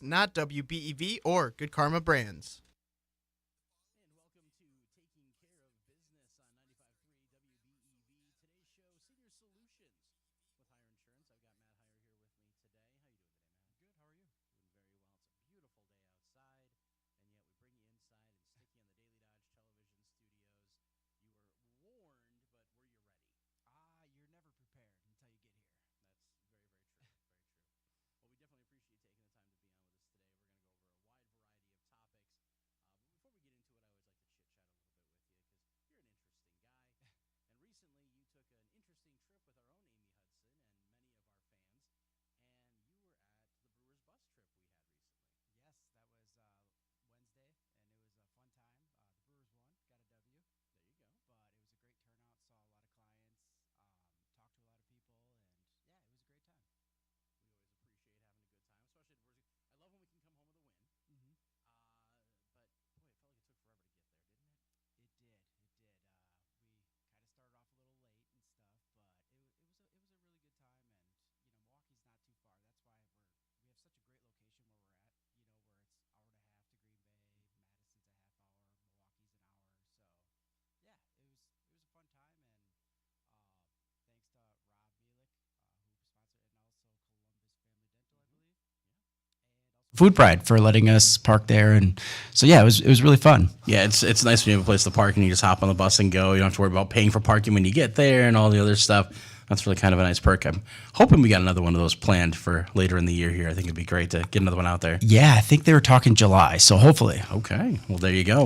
Insurance, not WBEV or Good Karma Brands. Food Pride for letting us park there, and so yeah, it was really fun. Yeah, it's nice when you have a place to park and you just hop on the bus and go. You don't have to worry about paying for parking when you get there and all the other stuff. That's really kind of a nice perk. I'm hoping we got another one of those planned for later in the year here. I think it'd be great to get another one out there. Yeah, I think they were talking July, so hopefully. Okay, well there you go.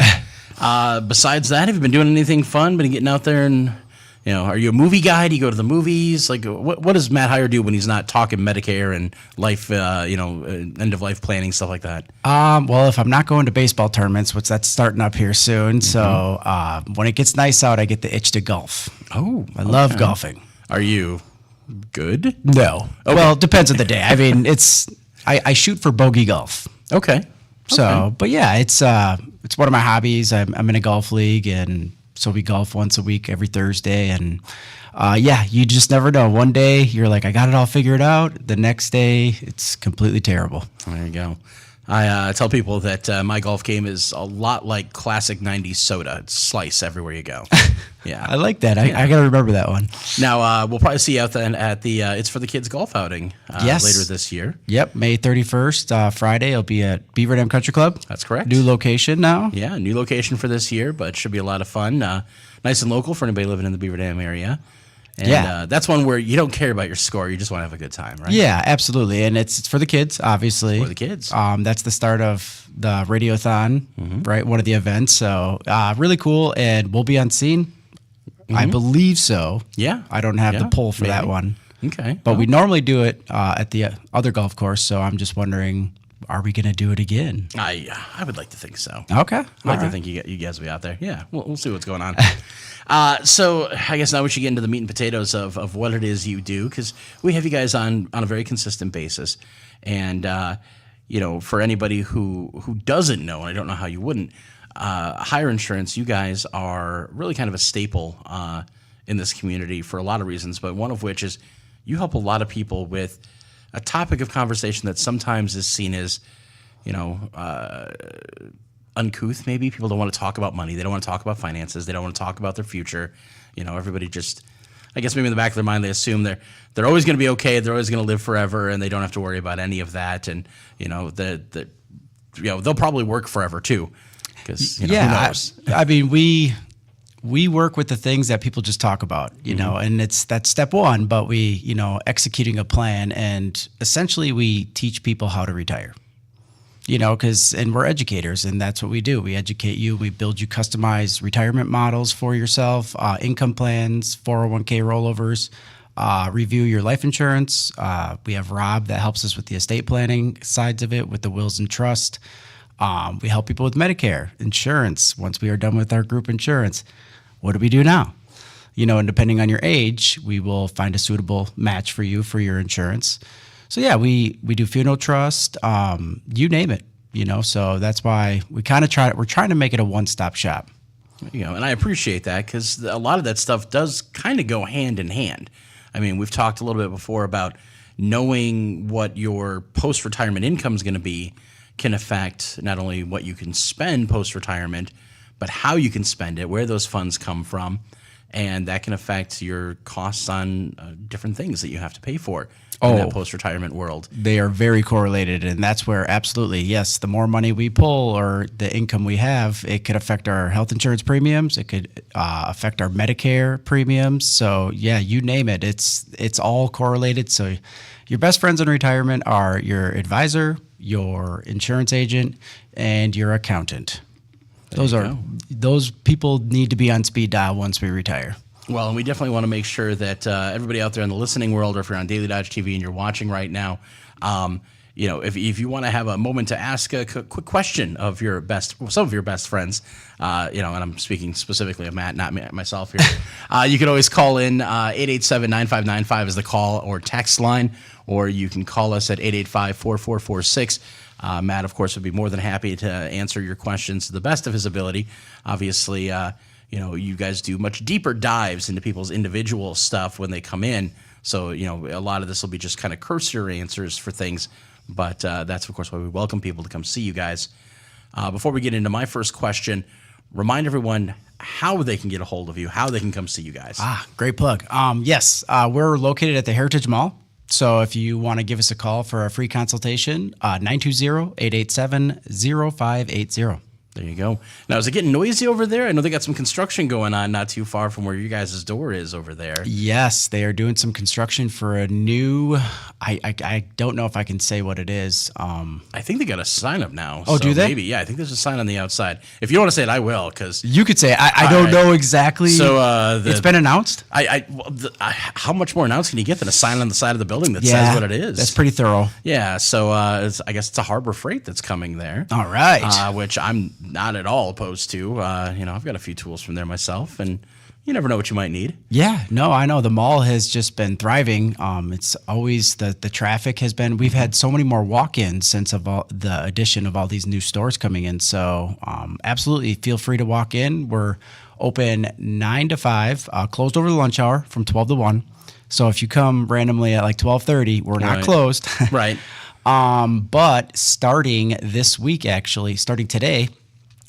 Besides that, have you been doing anything fun? Been getting out there and are you a movie guy? Do you go to the movies? Like, what does Matt Heiar do when he's not talking Medicare and life, end of life planning, stuff like that? Well, if I'm not going to baseball tournaments, which that's starting up here soon, so when it gets nice out, I get the itch to golf. Oh, I love golfing. Are you good? No. Okay. Well, it depends on the day. I mean, I shoot for bogey golf. Okay. So, but yeah, it's one of my hobbies. I'm in a golf league, and so we golf once a week every Thursday. And yeah, you just never know. One day you're like, I got it all figured out. The next day it's completely terrible. There you go. I tell people that my golf game is a lot like classic 90s soda. It's slice everywhere you go. Yeah. I like that. I got to remember that one. Now, we'll probably see you out then at the It's for the Kids golf outing later this year. Yep, May 31st, Friday. It'll be at Beaver Dam Country Club. That's correct. New location now. Yeah, new location for this year, but it should be a lot of fun. Nice and local for anybody living in the Beaver Dam area. And that's one where you don't care about your score. You just want to have a good time, right? Yeah, absolutely. And it's for the kids, obviously. For the kids. That's the start of the Radiothon, right? One of the events. So really cool. And we'll be on scene. I believe so. Yeah. I don't have the poll for that one. Okay. But we normally do it at the other golf course. So I'm just wondering, are we going to do it again? I would like to think so. Okay. I'd like to think you guys will be out there. Yeah, we'll see what's going on. So I guess now we should get into the meat and potatoes of what it is you do, because we have you guys on a very consistent basis. And, for anybody who doesn't know, and I don't know how you wouldn't, Heiar Insurance, you guys are really kind of a staple in this community for a lot of reasons, but one of which is you help a lot of people with a topic of conversation that sometimes is seen as, uncouth. Maybe people don't want to talk about money. They don't want to talk about finances. They don't want to talk about their future. Everybody just, I guess maybe in the back of their mind, they assume they're always going to be okay. They're always going to live forever, and they don't have to worry about any of that. And they'll probably work forever too, because who knows? I mean, we work with the things that people just talk about, and that's step one. But we, executing a plan, and essentially we teach people how to retire. And we're educators, and that's what we do. We educate you. We build you customized retirement models for yourself, income plans, 401k rollovers, review your life insurance. We have Rob that helps us with the estate planning sides of it, with the wills and trust. We help people with Medicare insurance. Once we are done with our group insurance, what do we do now? And depending on your age, we will find a suitable match for you for your insurance. So yeah, we do funeral trust, you name it, so that's why we're trying to make it a one-stop shop. And I appreciate that, because a lot of that stuff does kind of go hand in hand. I mean, we've talked a little bit before about knowing what your post-retirement income is going to be can affect not only what you can spend post-retirement, but how you can spend it, where those funds come from, and that can affect your costs on different things that you have to pay for in that post-retirement world. They are very correlated, and that's where absolutely, yes, the more money we pull or the income we have, it could affect our health insurance premiums. It could affect our Medicare premiums. So yeah, you name it. It's all correlated. So your best friends in retirement are your advisor, your insurance agent, and your accountant. Those people need to be on speed dial once we retire. Well, and we definitely want to make sure that everybody out there in the listening world, or if you're on Daily Dodge TV and you're watching right now, if you want to have a moment to ask a quick question of some of your best friends, and I'm speaking specifically of Matt, not myself here, you can always call in 887-9595 is the call or text line, or you can call us at 885-4446. Matt, of course, would be more than happy to answer your questions to the best of his ability. Obviously, you guys do much deeper dives into people's individual stuff when they come in. So, a lot of this will be just kind of cursory answers for things. But that's, of course, why we welcome people to come see you guys. Before we get into my first question, remind everyone how they can get a hold of you, how they can come see you guys. Great plug. Yes, we're located at the Heritage Mall. So if you want to give us a call for a free consultation, 920-887-0580. There you go. Now, is it getting noisy over there? I know they got some construction going on not too far from where you guys' door is over there. Yes, they are doing some construction for a new, I don't know if I can say what it is. I think they got a sign up now. Oh, so do they? Maybe, yeah. I think there's a sign on the outside. If you don't want to say it, I will, because you could say it. I don't know exactly. So it's been announced? How much more announced can you get than a sign on the side of the building that says what it is? That's pretty thorough. Yeah, so I guess it's a Harbor Freight that's coming there. All right. Which I'm not at all opposed to. I've got a few tools from there myself, and you never know what you might need. Yeah, no, I know. The mall has just been thriving. It's always the traffic has been. We've had so many more walk-ins since the addition of all these new stores coming in. So absolutely, feel free to walk in. We're open 9 to 5, closed over the lunch hour from 12 to 1. So if you come randomly at like 12:30, we're not closed. Right. But starting this week, actually, starting today,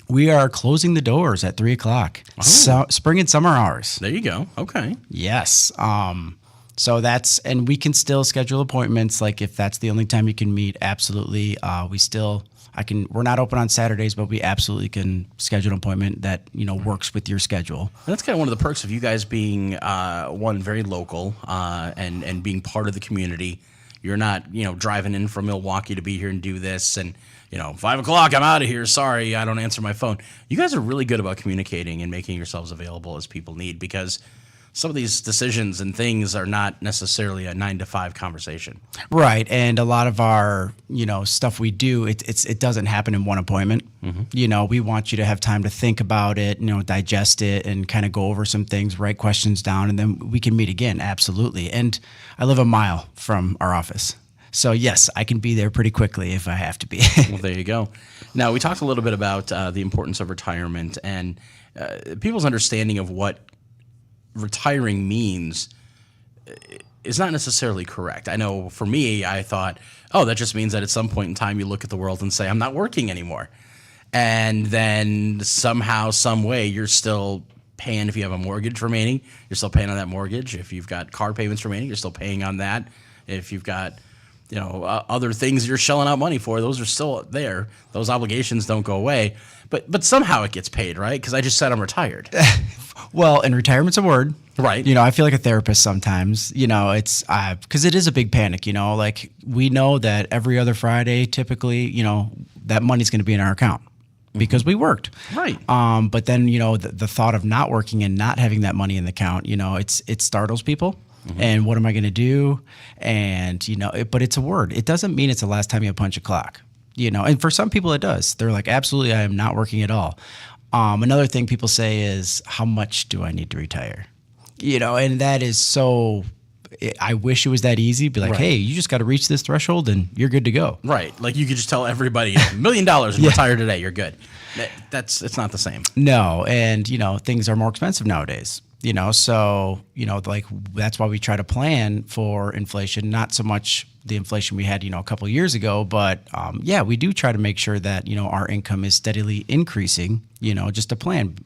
we are closing the doors at 3 o'clock. So, spring and summer hours. There you go. Okay. Yes. So and we can still schedule appointments. Like if that's the only time you can meet, absolutely. We're not open on Saturdays, but we absolutely can schedule an appointment that, works with your schedule. And that's kind of one of the perks of you guys being, very local, and being part of the community. You're not, driving in from Milwaukee to be here and do this, and 5 o'clock, I'm out of here. Sorry, I don't answer my phone. You guys are really good about communicating and making yourselves available as people need, because some of these decisions and things are not necessarily a 9 to 5 conversation. Right. And a lot of our, stuff we do, it doesn't happen in one appointment. Mm-hmm. We want you to have time to think about it, digest it, and kind of go over some things, write questions down, and then we can meet again. Absolutely. And I live a mile from our office. So, yes, I can be there pretty quickly if I have to be. Well, there you go. Now, we talked a little bit about the importance of retirement and people's understanding of what retiring means is not necessarily correct. I know for me, I thought, that just means that at some point in time you look at the world and say, I'm not working anymore. And then somehow, some way, you're still paying. If you have a mortgage remaining, you're still paying on that mortgage. If you've got car payments remaining, you're still paying on that. If you've got other things you're shelling out money for, those are still there. Those obligations don't go away. But somehow it gets paid, right? Because I just said I'm retired. Well, and retirement's a word. Right. I feel like a therapist sometimes. It's because it is a big panic. Like we know that every other Friday, typically, that money's going to be in our account because we worked. Right. But then, the thought of not working and not having that money in the account, it startles people. Mm-hmm. And what am I going to do? And, but it's a word. It doesn't mean it's the last time you punch a clock, and for some people it does. They're like, absolutely, I am not working at all. Another thing people say is, how much do I need to retire? And that is so, I wish it was that easy. Be like, hey, you just got to reach this threshold and you're good to go. Right. Like you could just tell everybody $1 million and retire today. You're good. It's not the same. No. And, things are more expensive nowadays. So, like that's why we try to plan for inflation, not so much the inflation we had, a couple of years ago, but yeah, we do try to make sure that, our income is steadily increasing, just a plan.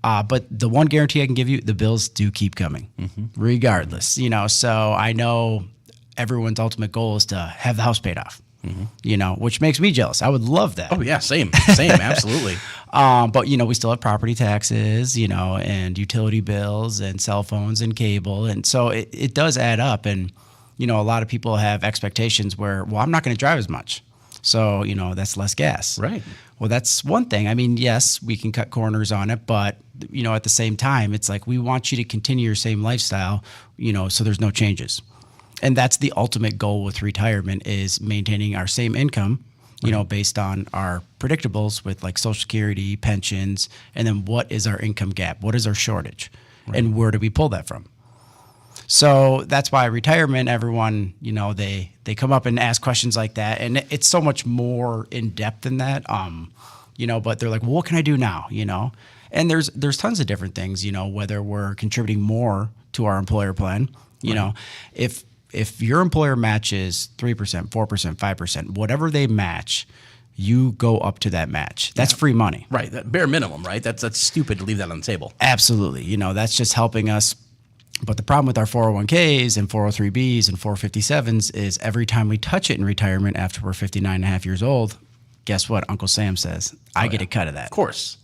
But the one guarantee I can give you, the bills do keep coming regardless, so I know everyone's ultimate goal is to have the house paid off. Which makes me jealous. I would love that. Oh yeah, same, absolutely. But we still have property taxes, and utility bills and cell phones and cable, and so it does add up. And a lot of people have expectations where, well, I'm not going to drive as much, so that's less gas. Right. Well, that's one thing. I mean, yes, we can cut corners on it, but at the same time, it's like we want you to continue your same lifestyle, so there's no changes. And that's the ultimate goal with retirement, is maintaining our same income, based on our predictables with like Social Security, pensions, and then what is our income gap? What is our shortage? Right. And where do we pull that from? So that's why retirement, everyone, they come up and ask questions like that. And it's so much more in depth than that. But they're like, well, what can I do now? And there's tons of different things, whether we're contributing more to our employer plan, if your employer matches 3%, 4%, 5%, whatever they match, you go up to that match. That's free money. Right. That bare minimum, right? That's stupid to leave that on the table. Absolutely. That's just helping us. But the problem with our 401ks and 403bs and 457s is every time we touch it in retirement after we're 59 and a half years old, guess what? Uncle Sam says, I get a cut of that. Of course.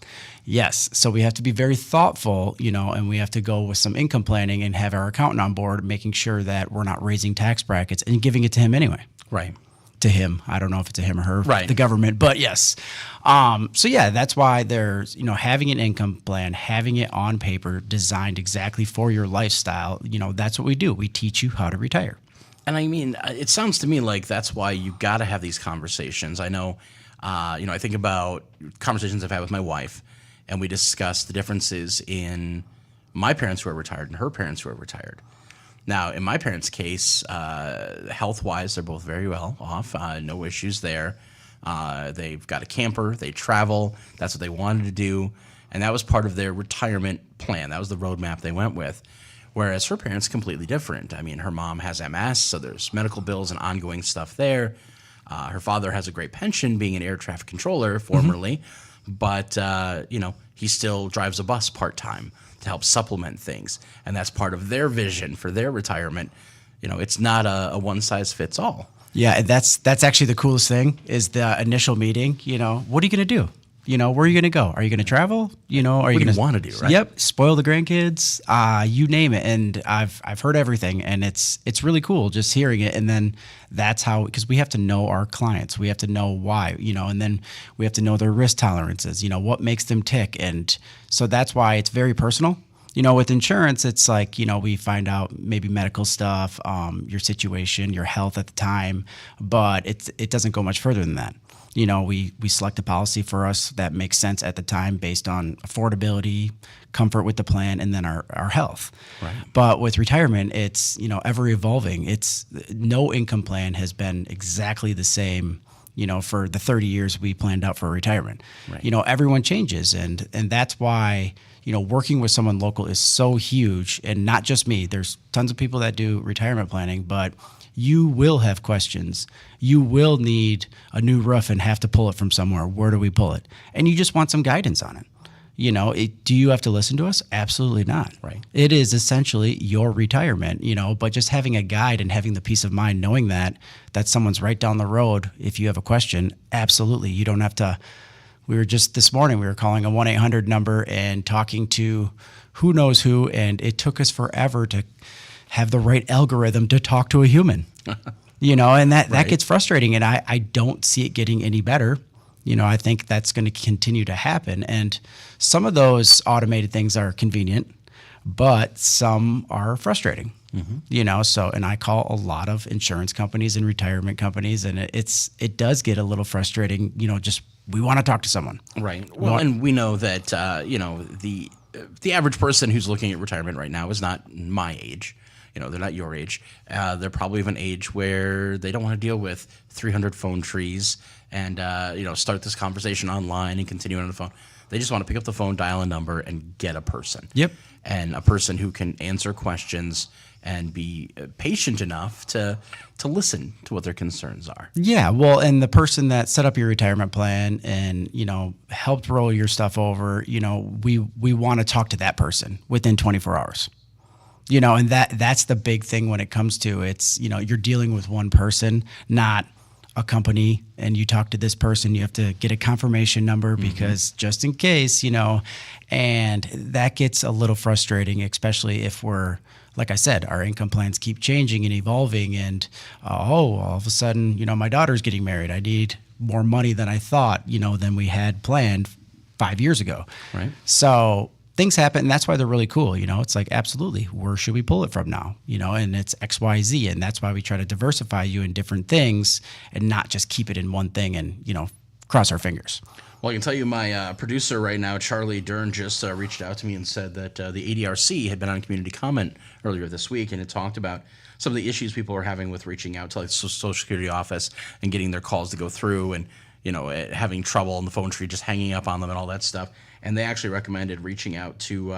Yes. So we have to be very thoughtful, and we have to go with some income planning and have our accountant on board, making sure that we're not raising tax brackets and giving it to him anyway. Right. To him. I don't know if it's a him or her, right. The government, but yes. So yeah, that's why there's, having an income plan, having it on paper, designed exactly for your lifestyle, that's what we do. We teach you how to retire. And I mean, it sounds to me like that's why you got to have these conversations. I know, I think about conversations I've had with my wife, and we discuss the differences in my parents who are retired and her parents who are retired. Now, in my parents' case, health-wise, they're both very well off. No issues there. They've got a camper. They travel. That's what they wanted to do. And that was part of their retirement plan. That was the roadmap they went with. Whereas her parents, completely different. I mean, her mom has MS, so there's medical bills and ongoing stuff there. Her father has a great pension, being an air traffic controller formerly. But, he still drives a bus part-time to help supplement things. And that's part of their vision for their retirement. It's not a one-size-fits-all. Yeah, that's actually the coolest thing is the initial meeting. What are you going to do? Where are you going to go? Are you going to travel? Are you going to want to do, right? Yep, spoil the grandkids, you name it. And I've heard everything, and it's really cool just hearing it. And then that's how, because we have to know our clients, we have to know why, and then we have to know their risk tolerances, what makes them tick. And so that's why it's very personal. With insurance, it's like, we find out maybe medical stuff, your situation, your health at the time, but it doesn't go much further than that. We select a policy for us that makes sense at the time based on affordability, comfort with the plan, and then our health. Right. But with retirement, it's, ever evolving. It's no income plan has been exactly the same, for the 30 years we planned out for retirement. Right. Everyone changes. And that's why, working with someone local is so huge. And not just me. There's tons of people that do retirement planning, but you will have questions. You will need a new roof and have to pull it from somewhere. Where do we pull it? And you just want some guidance on it. Do you have to listen to us? Absolutely not. Right. It is essentially your retirement, but just having a guide and having the peace of mind knowing that someone's right down the road if you have a question, absolutely. You don't have to. We were just this morning, we were calling a 1-800 number and talking to who knows who, and it took us forever to have the right algorithm to talk to a human, and that gets frustrating. And I don't see it getting any better. I think that's going to continue to happen. And some of those automated things are convenient, but some are frustrating, and I call a lot of insurance companies and retirement companies, and it does get a little frustrating, just we want to talk to someone. Right. Well, and we know that, the average person who's looking at retirement right now is not my age. they're not your age. They're probably of an age where they don't want to deal with 300 phone trees and start this conversation online and continue on the phone. They just want to pick up the phone, dial a number, and get a person. Yep. And a person who can answer questions and be patient enough to listen to what their concerns are. Yeah, well, and the person that set up your retirement plan and, helped roll your stuff over, we want to talk to that person within 24 hours. And that's the big thing when it comes to it's, you're dealing with one person, not a company, and you talk to this person, you have to get a confirmation number because just in case, and that gets a little frustrating, especially if we're, like I said, our income plans keep changing and evolving, and all of a sudden, my daughter's getting married. I need more money than I thought, than we had planned 5 years ago. Right. So things happen, and that's why they're really cool. It's like, absolutely, where should we pull it from now? And it's X, Y, Z, and that's why we try to diversify you in different things and not just keep it in one thing and, cross our fingers. Well, I can tell you my producer right now, Charlie Dern, just reached out to me and said that the ADRC had been on community comment earlier this week, and it talked about some of the issues people are having with reaching out to like the Social Security office and getting their calls to go through, and having trouble in the phone tree, just hanging up on them and all that stuff. And they actually recommended reaching out to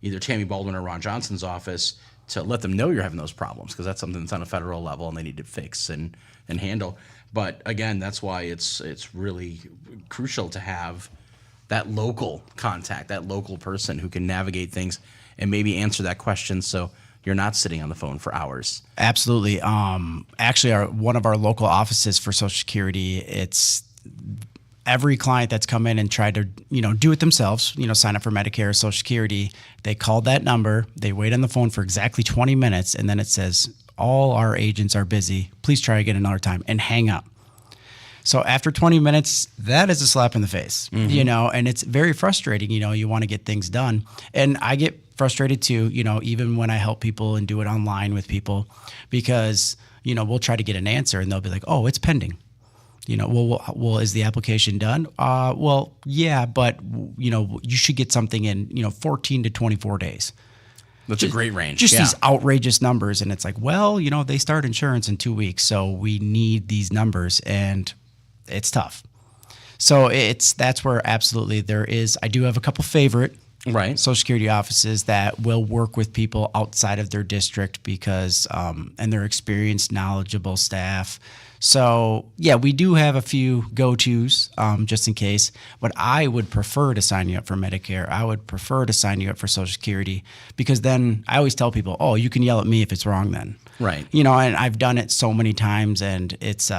either Tammy Baldwin or Ron Johnson's office to let them know you're having those problems, because that's something that's on a federal level and they need to fix and handle. But again, that's why it's really crucial to have that local contact, that local person who can navigate things and maybe answer that question so you're not sitting on the phone for hours. Absolutely. Actually, one of our local offices for Social Security, it's every client that's come in and tried to, do it themselves, sign up for Medicare or Social Security, they called that number, they wait on the phone for exactly 20 minutes, and then it says, all our agents are busy, please try again another time, and hang up. So after 20 minutes, that is a slap in the face, and it's very frustrating. You want to get things done. And I get frustrated too, even when I help people and do it online with people, because, we'll try to get an answer and they'll be like, oh, it's pending. Well, is the application done? Well, yeah, but, you should get something in, 14 to 24 days. That's a great range. Just these outrageous numbers. And it's like, well, they start insurance in 2 weeks, so we need these numbers, and it's tough. So that's where absolutely I do have a couple favorite Social Security offices that will work with people outside of their district because, and they're experienced, knowledgeable staff. So yeah, we do have a few go-tos just in case, but I would prefer to sign you up for Medicare. I would prefer to sign you up for Social Security, because then I always tell people, oh, you can yell at me if it's wrong then. Right. And I've done it so many times, and it's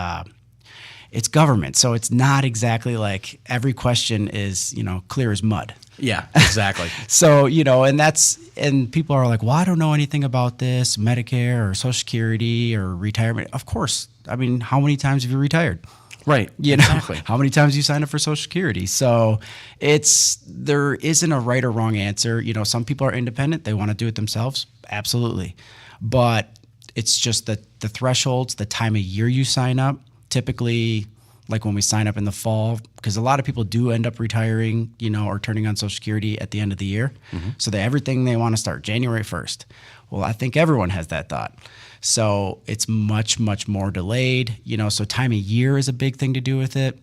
government. So it's not exactly like every question is, clear as mud. Yeah, exactly. So, and people are like, well, I don't know anything about this, Medicare or Social Security or retirement. Of course. I mean, how many times have you retired? Right. Exactly. How many times you signed up for Social Security? So there isn't a right or wrong answer. Some people are independent. They want to do it themselves. Absolutely. But it's just the thresholds, the time of year you sign up. Typically, like when we sign up in the fall, because a lot of people do end up retiring, or turning on Social Security at the end of the year. Mm-hmm. So everything they want to start January 1st. Well, I think everyone has that thought. So it's much, much more delayed, so time of year is a big thing to do with it.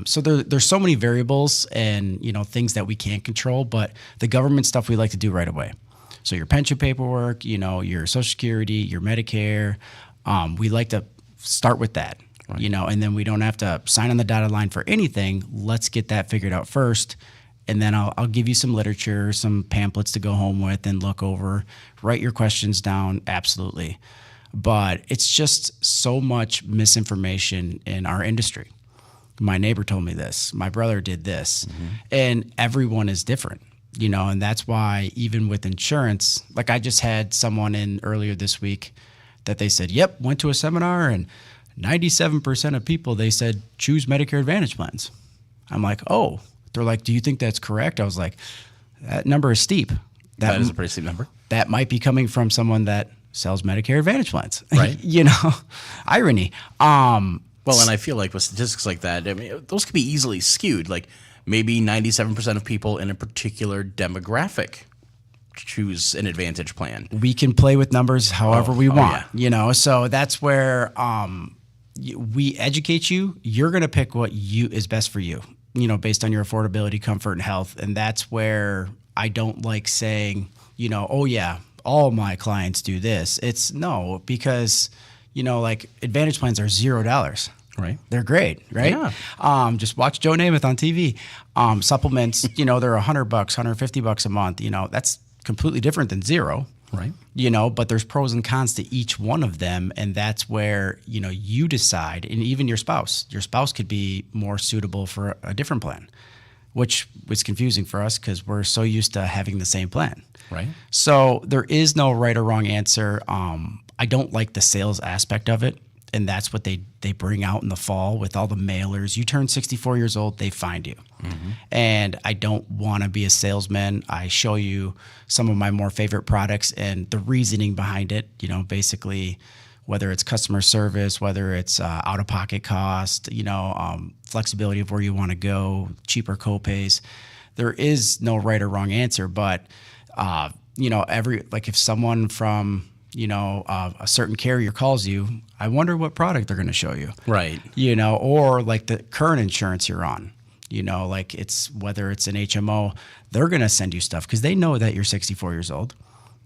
So there's so many variables and, things that we can't control, but the government stuff we like to do right away. So your pension paperwork, your Social Security, your Medicare, we like to start with that. Right. And then we don't have to sign on the dotted line for anything. Let's get that figured out first. And then I'll give you some literature, some pamphlets to go home with and look over, write your questions down. Absolutely. But it's just so much misinformation in our industry. My neighbor told me this. My brother did this. Mm-hmm. And everyone is different, and that's why even with insurance, like I just had someone in earlier this week that they said, yep, went to a seminar and 97% of people, they said, choose Medicare Advantage plans. I'm like, oh, they're like, do you think that's correct? I was like, that number is steep. That is a pretty steep number. That might be coming from someone that sells Medicare Advantage plans. Right. Irony. Well, and I feel like with statistics like that, I mean, those could be easily skewed. Like maybe 97% of people in a particular demographic choose an Advantage plan. We can play with numbers however we want, yeah. So that's where we educate you. You're going to pick what is best for you, based on your affordability, comfort, and health. And that's where I don't like saying, oh yeah, all my clients do this. It's no, because, like Advantage plans are $0. Right. They're great, right? Yeah. Just watch Joe Namath on TV. Supplements, they're $100, $150 a month. That's completely different than zero. Right. But there's pros and cons to each one of them. And that's where, you decide, and even your spouse could be more suitable for a different plan, which was confusing for us because we're so used to having the same plan. Right. So there is no right or wrong answer. I don't like the sales aspect of it. And that's what they bring out in the fall with all the mailers. You turn 64 years old, they find you. Mm-hmm. And I don't want to be a salesman. I show you some of my more favorite products and the reasoning behind it, basically whether it's customer service, whether it's out-of-pocket cost, flexibility of where you want to go, cheaper copays. There is no right or wrong answer, but, if someone from a certain carrier calls you, I wonder what product they're going to show you. Right. Or like the current insurance you're on, like whether it's an HMO, they're going to send you stuff because they know that you're 64 years old,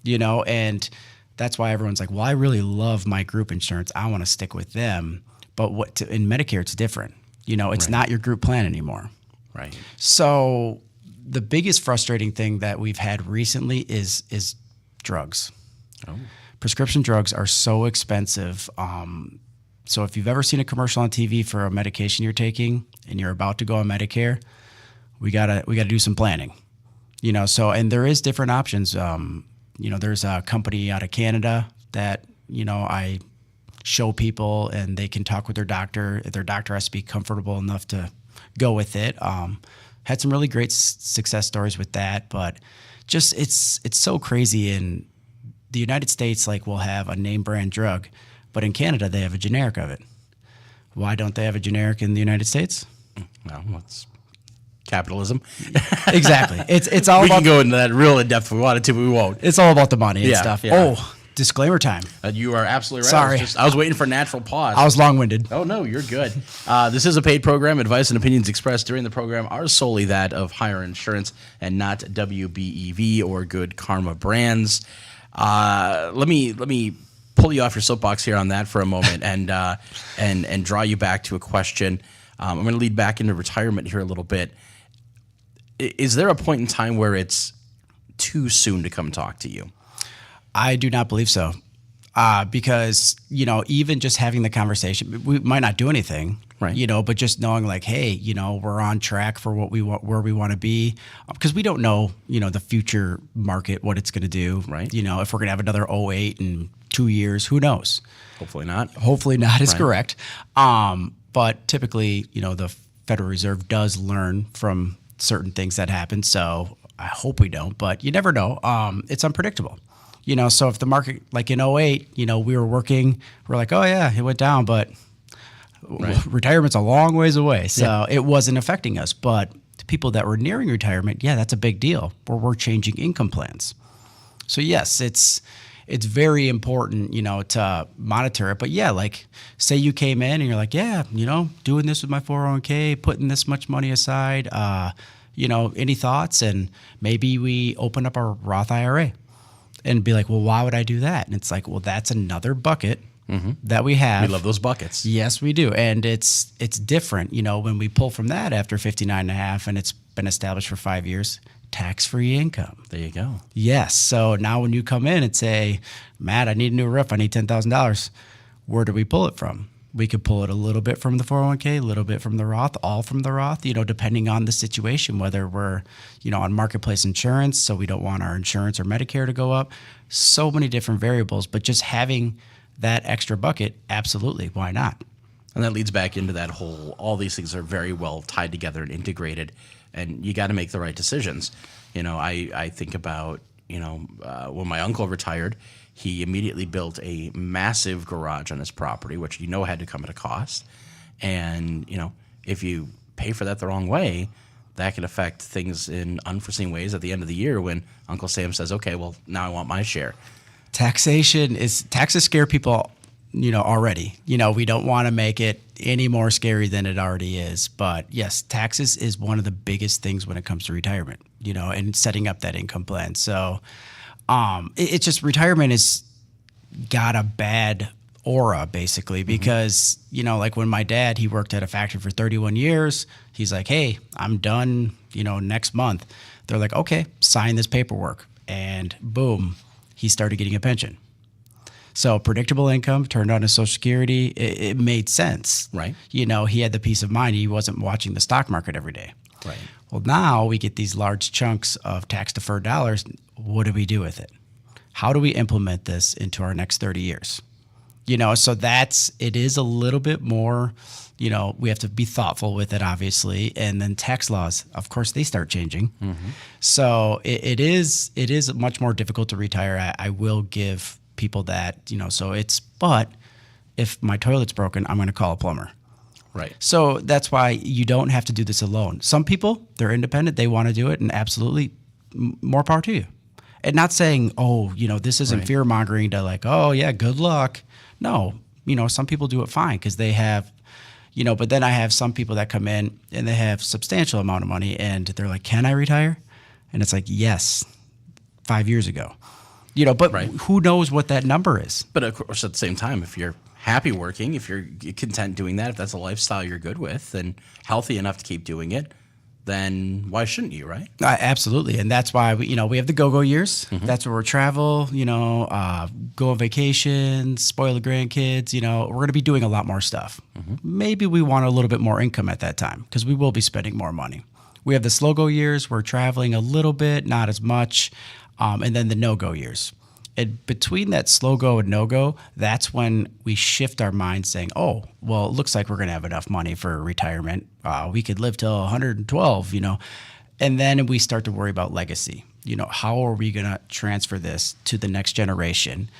and that's why everyone's like, well, I really love my group insurance. I want to stick with them. But in Medicare, it's different. It's not your group plan anymore. Right. So the biggest frustrating thing that we've had recently is drugs. Oh. Prescription drugs are so expensive. So if you've ever seen a commercial on TV for a medication you're taking and you're about to go on Medicare, we gotta do some planning. And there is different options. There's a company out of Canada that I show people and they can talk with their doctor. Their doctor has to be comfortable enough to go with it. Had some really great success stories with that, but just it's so crazy in the United States, will have a name brand drug, but in Canada, they have a generic of it. Why don't they have a generic in the United States? Well, it's capitalism. Exactly. It's all we about. can go into that real in depth if we wanted to, but we won't. It's all about the money and Yeah, stuff. yeah. Oh, disclaimer time. You are absolutely right. Sorry. I was waiting for a natural pause. I was long-winded. Oh, no, you're good. This is a paid program. Advice and opinions expressed during the program are solely that of Heiar Insurance and not WBEV or Good Karma Brands. Let me pull you off your soapbox here on that for a moment and draw you back to a question. I'm going to lead back into retirement here a little bit. Is there a point in time where it's too soon to come talk to you? I do not believe so. Because, even just having the conversation, we might not do anything, right? But just knowing hey, we're on track for what we want, where we want to be, because we don't know, the future market, what it's going to do, right? If we're going to have another '08 in 2 years, who knows? Hopefully not. Hopefully not is correct. But typically, the Federal Reserve does learn from certain things that happen. So I hope we don't, but you never know. It's unpredictable. So if the market, like in '08, we were working, we're like, oh yeah, it went down, but retirement's a long ways away. So it wasn't affecting us. But to people that were nearing retirement, yeah, that's a big deal. We're changing income plans. So yes, it's very important, to monitor it. But yeah, say you came in and you're like, yeah, doing this with my 401k, putting this much money aside, any thoughts? And maybe we open up our Roth IRA. And be like, well, why would I do that? And it's like, well, that's another bucket that we have. We love those buckets. Yes, we do. And it's different, when we pull from that after 59 and a half and it's been established for 5 years, tax-free income. There you go. Yes. So now when you come in and say, Matt, I need a new roof, I need $10,000, where do we pull it from? We could pull it a little bit from the 401k, a little bit from the Roth, all from the Roth, depending on the situation, whether we're, on marketplace insurance, so we don't want our insurance or Medicare to go up. So many different variables, but just having that extra bucket, absolutely, why not? And that leads back into that whole, all these things are very well tied together and integrated, and you got to make the right decisions. I think about, when my uncle retired, he immediately built a massive garage on his property, which had to come at a cost. And, if you pay for that the wrong way, that can affect things in unforeseen ways at the end of the year when Uncle Sam says, okay, well, now I want my share. Taxes scare people, already. We don't want to make it any more scary than it already is. But yes, taxes is one of the biggest things when it comes to retirement, and setting up that income plan. So it's just retirement has got a bad aura basically because, like when my dad, he worked at a factory for 31 years. He's like, hey, I'm done, next month. They're like, okay, sign this paperwork. And boom, he started getting a pension. So predictable income, turned on his Social Security. It made sense. Right. He had the peace of mind. He wasn't watching the stock market every day. Right. Well, now we get these large chunks of tax-deferred dollars. What do we do with it? How do we implement this into our next 30 years? So it is a little bit more, we have to be thoughtful with it, obviously. And then tax laws, of course, they start changing. Mm-hmm. So it is much more difficult to retire. I will give people that, but if my toilet's broken, I'm going to call a plumber. Right. So that's why you don't have to do this alone. Some people, they're independent, they want to do it, and absolutely more power to you. And not saying, this isn't Right. fear mongering to like, oh yeah, good luck. No, some people do it fine because they have, but then I have some people that come in and they have substantial amount of money and they're like, can I retire? And it's like, yes, 5 years ago, but Right. who knows what that number is? But of course, at the same time, if you're happy working, if you're content doing that, if that's a lifestyle you're good with and healthy enough to keep doing it, then why shouldn't you, right? Absolutely. And that's why we have the go-go years. Mm-hmm. That's where we're travel, go on vacations, spoil the grandkids, we're going to be doing a lot more stuff. Mm-hmm. Maybe we want a little bit more income at that time because we will be spending more money. We have the slow-go years. We're traveling a little bit, not as much. And then the no-go years. And between that slow go and no go, that's when we shift our mind saying, oh, well, it looks like we're going to have enough money for retirement. We could live till 112, And then we start to worry about legacy. How are we going to transfer this to the next generation?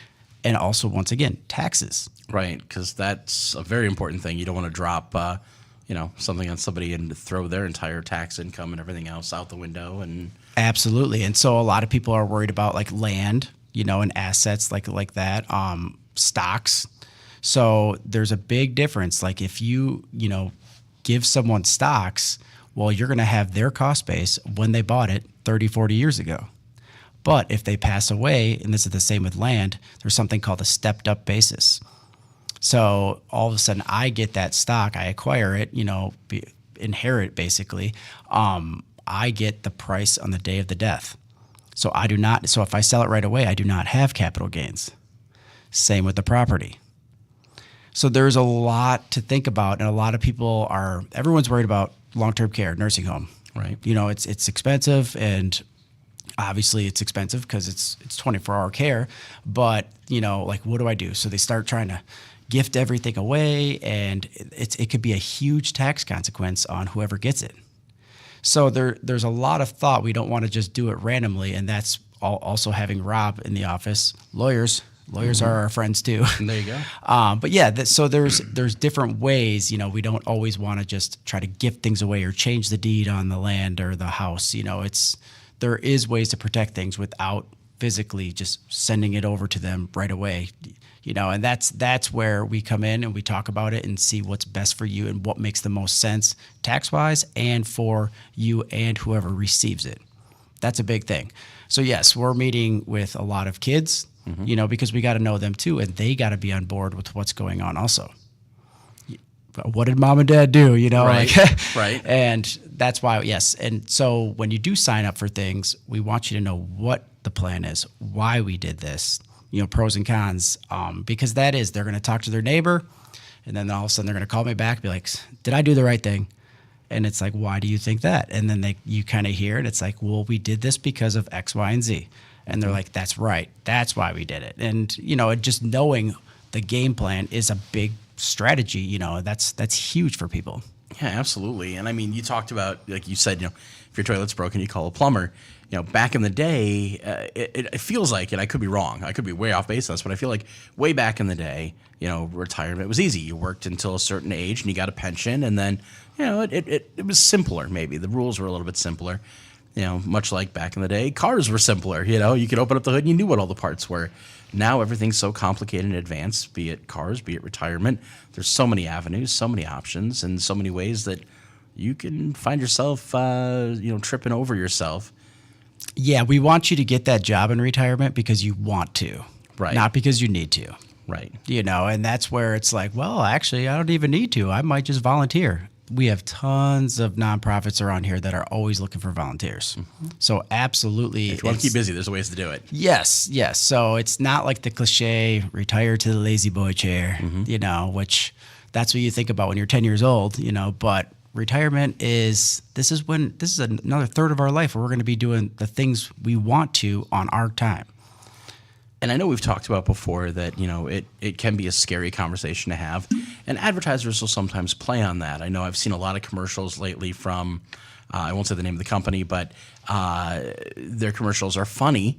And also, once again, taxes. Right, because that's a very important thing. You don't want to drop, something on somebody and throw their entire tax income and everything else out the window. And absolutely. And so a lot of people are worried about like land, and assets like that, stocks. So there's a big difference. Like if you, give someone stocks, well, you're going to have their cost base when they bought it 30, 40 years ago. But if they pass away, and this is the same with land, there's something called a stepped up basis. So all of a sudden I get that stock, I acquire it, inherit basically. I get the price on the day of the death. So so if I sell it right away, I do not have capital gains. Same with the property. So there's a lot to think about. And a lot of people everyone's worried about long-term care, nursing home. Right. It's expensive and obviously it's expensive because it's 24-hour care, but like what do I do? So they start trying to gift everything away and it could be a huge tax consequence on whoever gets it. So there's a lot of thought. We don't want to just do it randomly, and that's also having Rob in the office. Lawyers mm-hmm. are our friends too. There you go. But yeah, so there's different ways. We don't always want to just try to gift things away or change the deed on the land or the house. There is ways to protect things without physically just sending it over to them right away. And that's where we come in and we talk about it and see what's best for you and what makes the most sense tax-wise and for you and whoever receives it. That's a big thing. So yes, we're meeting with a lot of kids, mm-hmm. Because we got to know them too, and they got to be on board with what's going on also. What did mom and dad do? Right. Right. And that's why, yes. And so when you do sign up for things, we want you to know what the plan is, why we did this, pros and cons, because they're going to talk to their neighbor and then all of a sudden they're going to call me back and be like, did I do the right thing? And it's like, why do you think that? And then you kind of hear it. It's like, well, we did this because of X, Y, and Z. And they're like, that's right. That's why we did it. And, just knowing the game plan is a big strategy. That's huge for people. Yeah, absolutely. And I mean, you talked about, like you said, if your toilet's broken, you call a plumber. back in the day, it feels like, and I could be wrong, I could be way off base on this, but I feel like way back in the day, retirement was easy. You worked until a certain age and you got a pension, and then, it was simpler. Maybe the rules were a little bit simpler. Much like back in the day, cars were simpler. You could open up the hood and you knew what all the parts were. Now everything's so complicated and advanced, be it cars, be it retirement. There's so many avenues, so many options, and so many ways that you can find yourself, tripping over yourself. Yeah, we want you to get that job in retirement because you want to, Right. not because you need to. Right. And that's where it's like, well, actually, I don't even need to. I might just volunteer. We have tons of nonprofits around here that are always looking for volunteers. Mm-hmm. So absolutely. If you want to keep busy, there's ways to do it. Yes. So it's not like the cliche, retire to the lazy boy chair, which that's what you think about when you're 10 years old, but retirement this is another third of our life where we're going to be doing the things we want to on our time. And I know we've talked about before that, it can be a scary conversation to have. And advertisers will sometimes play on that. I know I've seen a lot of commercials lately from, I won't say the name of the company, but their commercials are funny,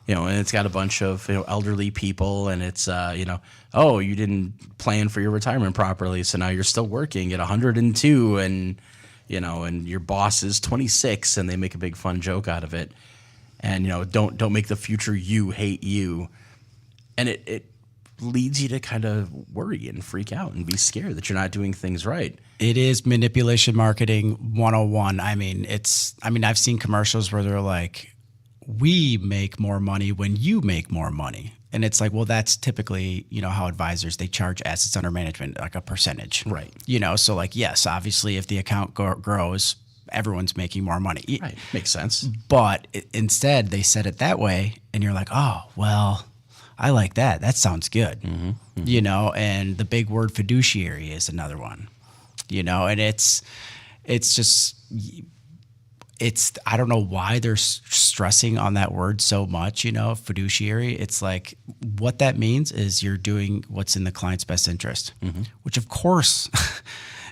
and it's got a bunch of elderly people, and it's, oh, you didn't plan for your retirement properly, so now you're still working at 102, and, and your boss is 26, and they make a big fun joke out of it. And, don't make the future you hate you. And it leads you to kind of worry and freak out and be scared that you're not doing things right. It is manipulation marketing 101. I've seen commercials where they're like, we make more money when you make more money. And it's like, well, that's typically, how advisors, they charge assets under management, like a percentage. Right. So like, yes, obviously if the account grows, everyone's making more money. Right. Makes sense. But instead, they said it that way, and you're like, oh, well, I like that. That sounds good. Mm-hmm. Mm-hmm. And the big word fiduciary is another one. And it's just, I don't know why they're stressing on that word so much, fiduciary. It's like, what that means is you're doing what's in the client's best interest, mm-hmm. which of course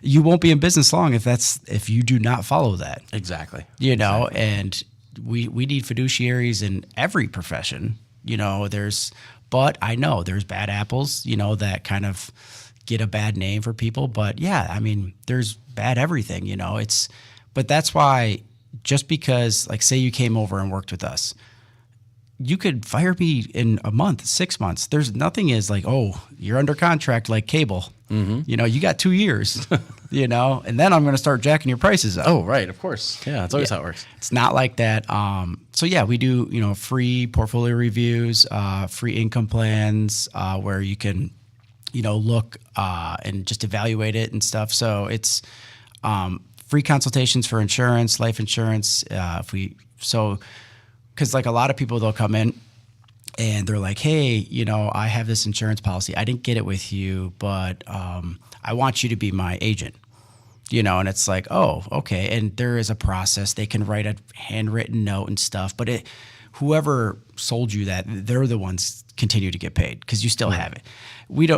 you won't be in business long if you do not follow that. Exactly. Exactly. And we need fiduciaries in every profession, but I know there's bad apples, that kind of get a bad name for people. But yeah, there's bad everything, but that's why, just because, like, say you came over and worked with us, you could fire me in a month, 6 months. There's nothing is like, oh, you're under contract like cable. Mm-hmm. You got 2 years, and then I'm going to start jacking your prices up. Oh, right. Of course. Yeah. That's always how it works. It's not like that. So yeah, we do, free portfolio reviews, free income plans, where you can, look, and just evaluate it and stuff. So it's, free consultations for insurance, life insurance. Because like a lot of people, they'll come in and they're like, hey, I have this insurance policy. I didn't get it with you, but I want you to be my agent. And it's like, oh, okay. And there is a process. They can write a handwritten note and stuff, but whoever sold you that, they're the ones continue to get paid because you still have it.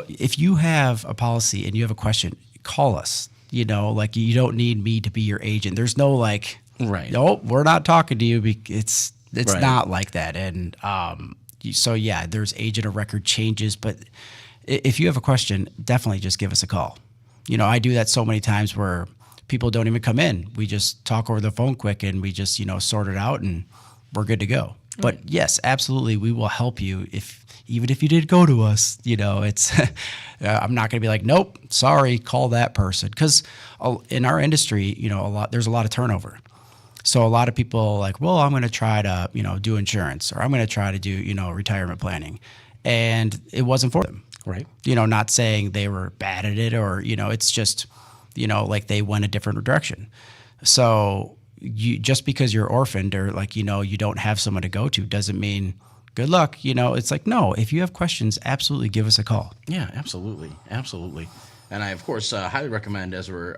If you have a policy and you have a question, call us. Like, you don't need me to be your agent. There's no like, right. Nope, we're not talking to you. It's right. not like that. And so yeah, there's agent of record changes, but if you have a question, definitely just give us a call. I do that so many times where people don't even come in. We just talk over the phone quick and we just, sort it out and we're good to go. But right. Yes, absolutely. We will help you even if you did go to us, it's, I'm not going to be like, nope, sorry, call that person. Because in our industry, there's a lot of turnover. So a lot of people like, well, I'm going to try to, do insurance, or I'm going to try to do, retirement planning. And it wasn't for them. Right. Not saying they were bad at it or, it's just, like they went a different direction. So just because you're orphaned or like, you don't have someone to go to doesn't mean good luck. It's like, no, if you have questions, absolutely give us a call. Yeah, absolutely. Absolutely. And I, of course, highly recommend, as we're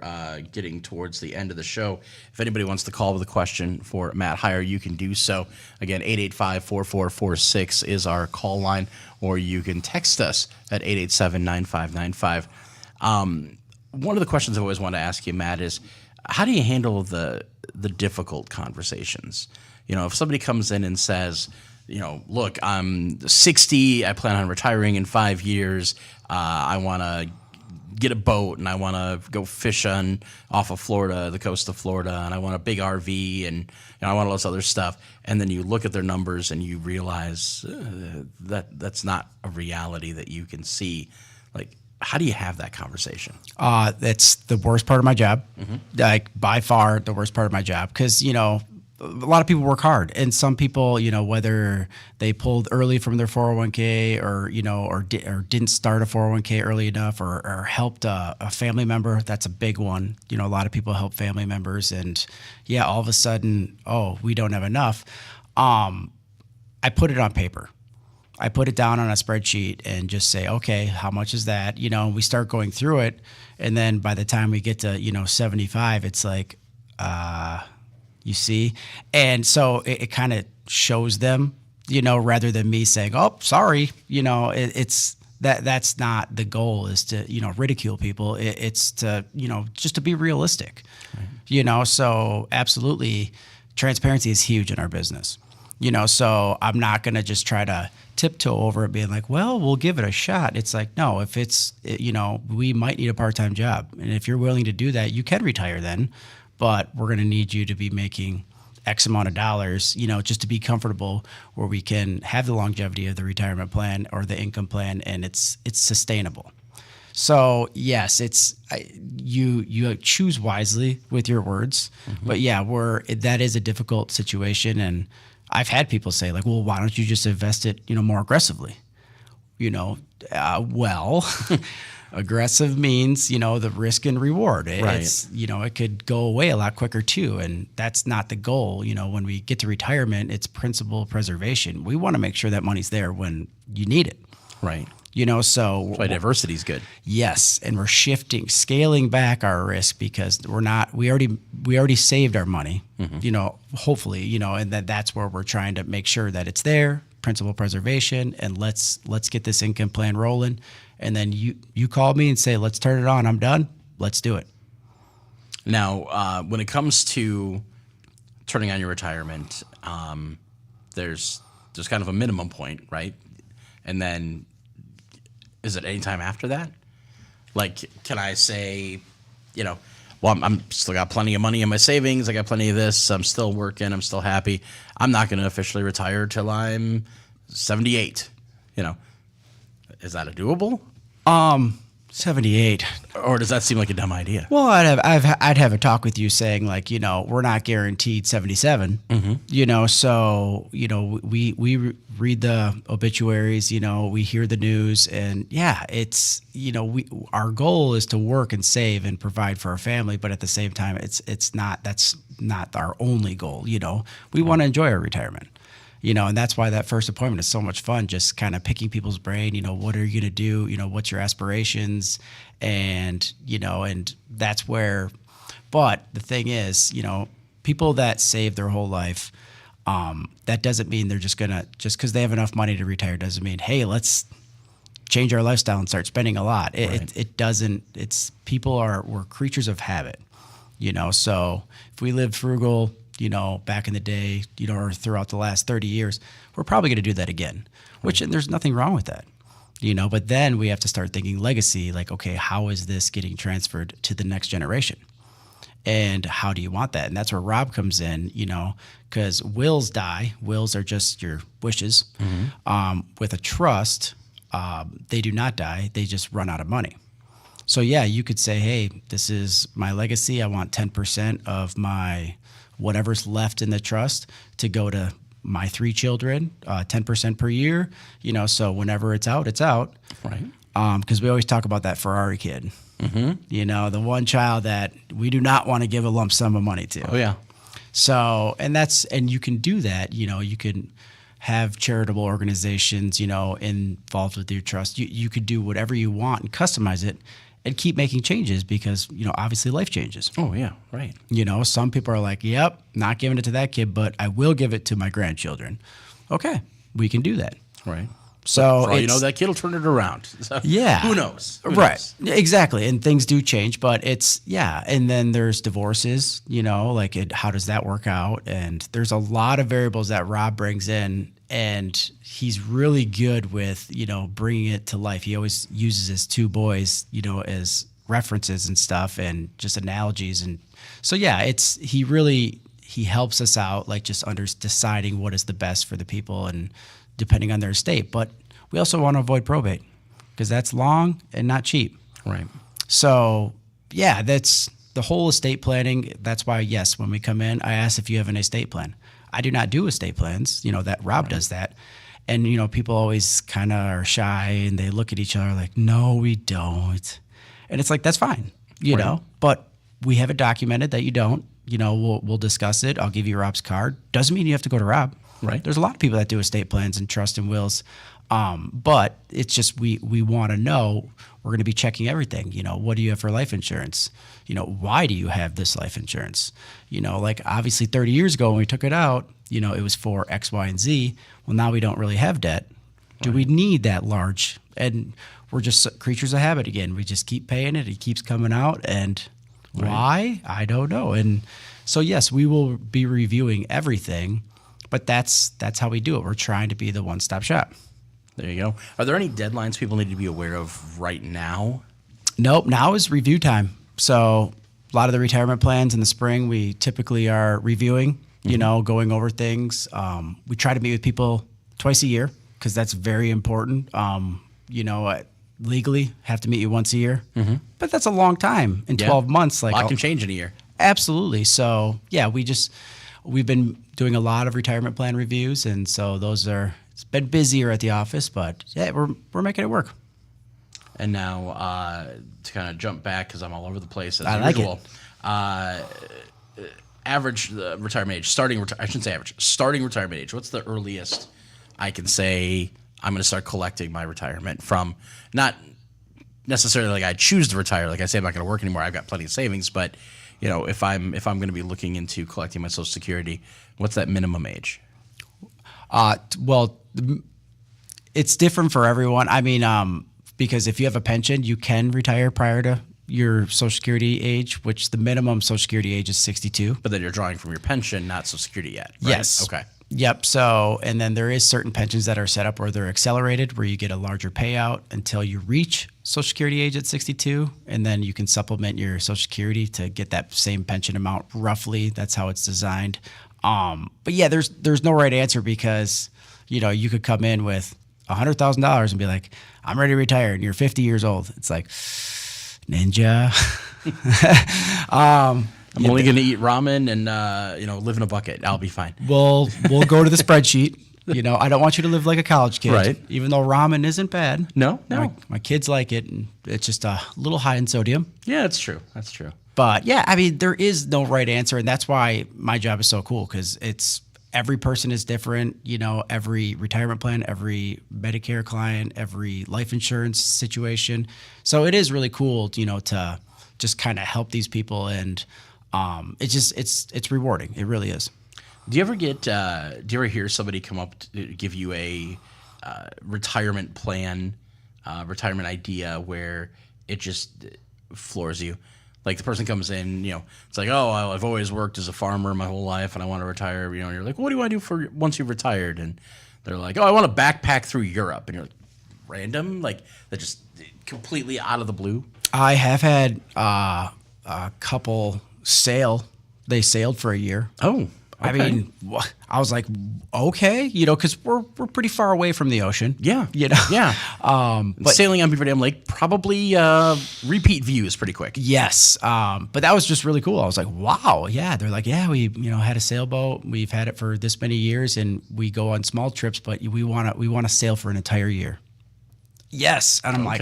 getting towards the end of the show, if anybody wants to call with a question for Matt Heiar, you can do so. Again, 885-4446 is our call line, or you can text us at 887-9595. One of the questions I've always wanted to ask you, Matt, is how do you handle the difficult conversations? If somebody comes in and says, look, I'm 60, I plan on retiring in 5 years, I want to get a boat and I want to go fish off of Florida, the coast of Florida, and I want a big RV and I want all this other stuff. And then you look at their numbers and you realize that's not a reality that you can see. Like, how do you have that conversation? That's the worst part of my job. Like, by far the worst part of my job. Because, a lot of people work hard, and some people, whether they pulled early from their 401k or didn't start a 401k early enough or helped a family member. That's a big one. A lot of people help family members, and all of a sudden, we don't have enough. I put it on paper. I put it down on a spreadsheet and just say, okay, how much is that? We start going through it, and then by the time we get to 75, it's like, you see? And so it kind of shows them, rather than me saying, oh, sorry, it's that's not the goal, is to, ridicule people. It's to, just to be realistic, so absolutely transparency is huge in our business, so I'm not going to just try to tiptoe over it being like, well, we'll give it a shot. It's like, no, if it's, we might need a part-time job. And if you're willing to do that, you can retire then. But we're going to need you to be making X amount of dollars, just to be comfortable where we can have the longevity of the retirement plan or the income plan, and it's sustainable. So yes, you choose wisely with your words, but that is a difficult situation, and I've had people say like, well, why don't you just invest it, more aggressively? Aggressive means, the risk and reward. It's, it could go away a lot quicker too. And that's not the goal. When we get to retirement, it's principal preservation. We want to make sure that money's there when you need it. Right. So that's why diversity is good. Yes. And we're scaling back our risk because we already saved our money, hopefully, and that's where we're trying to make sure that it's there, principal preservation, and let's get this income plan rolling. And then you call me and say, let's turn it on. I'm done. Let's do it. Now, when it comes to turning on your retirement, there's kind of a minimum point, right? And then is it any time after that? Like, can I say, well, I'm still got plenty of money in my savings. I got plenty of this. I'm still working. I'm still happy. I'm not going to officially retire till I'm 78. Is that a doable? 78. Or does that seem like a dumb idea? Well, I'd have a talk with you saying like, we're not guaranteed 77. So we read the obituaries. We hear the news, and it's our goal is to work and save and provide for our family, but at the same time, that's not our only goal. We want to enjoy our retirement. And that's why that first appointment is so much fun, just kind of picking people's brain, what are you going to do? What's your aspirations? And, and that's where, but the thing is, people that save their whole life, that doesn't mean they're just because they have enough money to retire doesn't mean, hey, let's change our lifestyle and start spending a lot. It doesn't, we're creatures of habit, so if we live frugal, back in the day, or throughout the last 30 years, we're probably going to do that again, which and there's nothing wrong with that, but then we have to start thinking legacy, like, okay, how is this getting transferred to the next generation? And how do you want that? And that's where Rob comes in, because wills die. Wills are just your wishes. With a trust, they do not die. They just run out of money. So you could say, hey, this is my legacy. I want 10% of my whatever's left in the trust to go to my 3 children, 10% per year, so whenever it's out, it's out. Right. Because we always talk about that Ferrari kid, the one child that we do not want to give a lump sum of money to. Oh, yeah. So, and you can do that, you can have charitable organizations, involved with your trust. You could do whatever you want and customize it and keep making changes because, obviously life changes. Oh, yeah, right. Some people are like, yep, not giving it to that kid, but I will give it to my grandchildren. Okay, we can do that. Right. So For all you know, that kid will turn it around. So, yeah. Who knows? Who Right. knows? Exactly. And things do change, but it's, yeah. And then there's divorces, like how does that work out? And there's a lot of variables that Rob brings in, and he's really good with, bringing it to life. He always uses his two boys, as references and stuff and just analogies. And so, yeah, he helps us out, like just deciding what is the best for the people and depending on their estate. But we also want to avoid probate because that's long and not cheap. Right. So, yeah, that's the whole estate planning. That's why, yes, when we come in, I ask if you have an estate plan. I do not do estate plans, that Rob does that. And, people always kind of are shy and they look at each other like, no, we don't. And it's like, that's fine, know, but we have it documented that you don't. We'll discuss it. I'll give you Rob's card. Doesn't mean you have to go to Rob. Right. There's a lot of people that do estate plans and trust and wills. But it's just we want to know, we're going to be checking everything. What do you have for life insurance? Why do you have this life insurance? Like obviously 30 years ago when we took it out, it was for X, Y, and Z. Well, now we don't really have debt. Do we need that large? And we're just creatures of habit again. We just keep paying it. It keeps coming out. And why? I don't know. And so, yes, we will be reviewing everything. But that's how we do it. We're trying to be the one-stop shop. There you go. Are there any deadlines people need to be aware of right now? Nope. Now is review time. So a lot of the retirement plans in the spring, we typically are reviewing, going over things. We try to meet with people twice a year because that's very important. Legally have to meet you once a year. Mm-hmm. But that's a long time in 12 months. Like, a lot can change in a year. Absolutely. So, yeah, we've been doing a lot of retirement plan reviews, and so it's been busier at the office, but yeah, we're making it work. And now to kind of jump back because I'm all over the place as like usual. Average retirement age, I shouldn't say average, starting retirement age. What's the earliest I can say I'm going to start collecting my retirement from? Not necessarily like I choose to retire. Like I say, I'm not going to work anymore. I've got plenty of savings, but if I'm going to be looking into collecting my Social Security, what's that minimum age? Well, it's different for everyone. I mean, because if you have a pension, you can retire prior to your Social Security age, which the minimum Social Security age is 62. But then you're drawing from your pension, not Social Security yet. Right? Yes. Okay. Yep. So, and then there is certain pensions that are set up where they're accelerated, where you get a larger payout until you reach Social Security age at 62, and then you can supplement your Social Security to get that same pension amount roughly. That's how it's designed. But yeah, there's no right answer because, you could come in with $100,000 and be like, I'm ready to retire, and you're 50 years old. It's like, ninja. I'm only going to eat ramen and live in a bucket. I'll be fine. We'll go to the spreadsheet. I don't want you to live like a college kid, right? Even though ramen isn't bad. No. My kids like it, and it's just a little high in sodium. Yeah, that's true. But yeah, I mean, there is no right answer, and that's why my job is so cool because every person is different. Every retirement plan, every Medicare client, every life insurance situation. So it is really cool, to just kind of help these people, and it's rewarding. It really is. Do you ever hear somebody come up to give you a retirement plan, retirement idea where it just floors you? Like the person comes in, it's like, oh, I've always worked as a farmer my whole life and I want to retire. And you're like, what do you want to do for once you've retired? And they're like, oh, I want to backpack through Europe. And you're like, random? Like that just completely out of the blue? I have had a couple they sailed for a year. Oh, okay. I mean, I was like, okay, because we're pretty far away from the ocean. Yeah. Yeah. But sailing on Beaver Dam Lake, probably repeat views pretty quick. Yes. But that was just really cool. I was like, wow. Yeah. They're like, yeah, we, had a sailboat. We've had it for this many years and we go on small trips, but we want to sail for an entire year. Yes. And I'm like,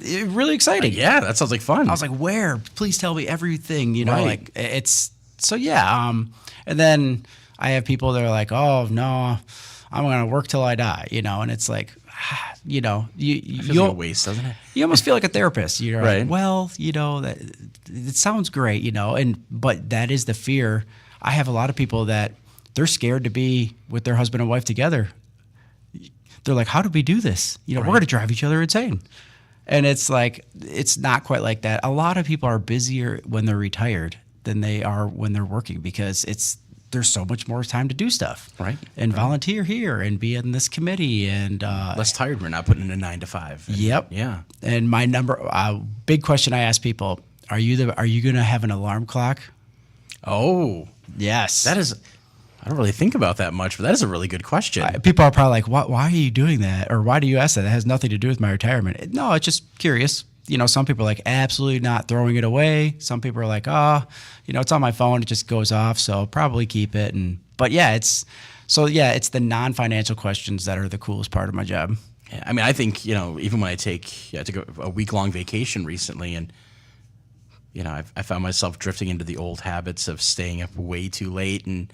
really exciting. Yeah. That sounds like fun. I was like, where? Please tell me everything, Right. like it's so, yeah. And then I have people that are like, oh no, I'm going to work till I die, and it's like, you feels like a waste, doesn't it? You almost feel like a therapist. You're right. Like, well, that it sounds great, but that is the fear. I have a lot of people that they're scared to be with their husband and wife together. they're like, how do we do this? We're going to drive each other insane. And it's like, it's not quite like that. A lot of people are busier when they're retired than they are when they're working because there's so much more time to do stuff. Right. And volunteer here and be in this committee and less tired. We're not putting in a 9 to 5. Yep. Yeah. And my big question I ask people, are you going to have an alarm clock? Oh, Yes. that is. I don't really think about that much, but that is a really good question. People are probably like, why are you doing that? Or why do you ask that? That has nothing to do with my retirement. No, it's just curious. Some people are like, absolutely not throwing it away. Some people are like, it's on my phone. It just goes off. So probably keep it. But it's the non-financial questions that are the coolest part of my job. Yeah, I mean, I think, even when I took a week-long vacation recently and, I found myself drifting into the old habits of staying up way too late and,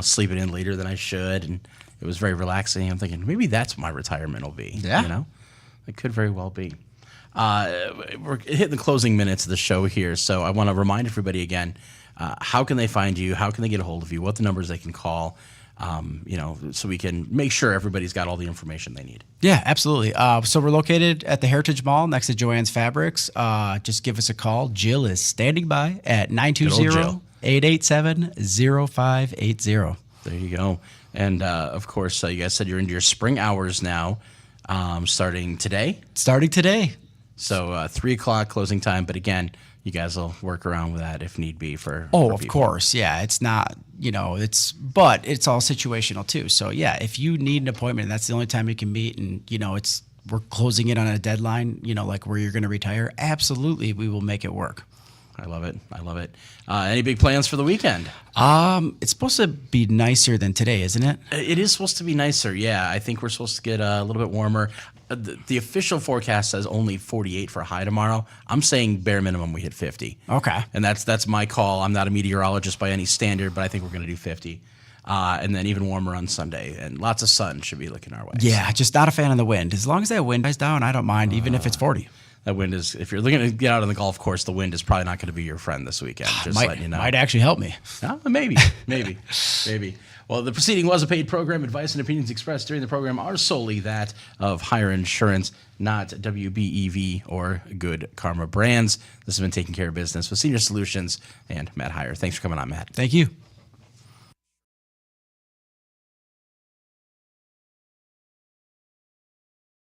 sleeping in later than I should. And it was very relaxing. I'm thinking maybe that's what my retirement will be. Yeah. It could very well be. We're hitting the closing minutes of the show here. So I want to remind everybody again, how can they find you? How can they get a hold of you? What the numbers they can call? So we can make sure everybody's got all the information they need. Yeah, absolutely. So we're located at the Heritage Mall next to Joanne's Fabrics. Just give us a call. Jill is standing by at 920-887-0580. There you go. And, of course, you guys said you're into your spring hours now, starting today. Starting today. So 3 o'clock closing time. But, again, you guys will work around with that if need be for of people. course. Yeah, it's not, but it's all situational too. So yeah, if you need an appointment and that's the only time you can meet and, we're closing in on a deadline, like where you're going to retire, absolutely, we will make it work. I love it. Any big plans for the weekend? It's supposed to be nicer than today, isn't it? It is supposed to be nicer. Yeah, I think we're supposed to get a little bit warmer. The official forecast says only 48 for a high tomorrow. I'm saying bare minimum we hit 50. Okay. And that's my call. I'm not a meteorologist by any standard, but I think we're going to do 50. And then even warmer on Sunday. And lots of sun should be looking our way. Yeah, just not a fan of the wind. As long as that wind dies down, I don't mind, even if it's 40. That wind is, if you're looking to get out on the golf course, the wind is probably not going to be your friend this weekend. Just letting you know. Might actually help me. Maybe. Well, the proceeding was a paid program. Advice and opinions expressed during the program are solely that of Heiar Insurance, not WBEV or Good Karma Brands. This has been Taking Care of Business with Senior Solutions and Matt Heiar. Thanks for coming on, Matt. Thank you.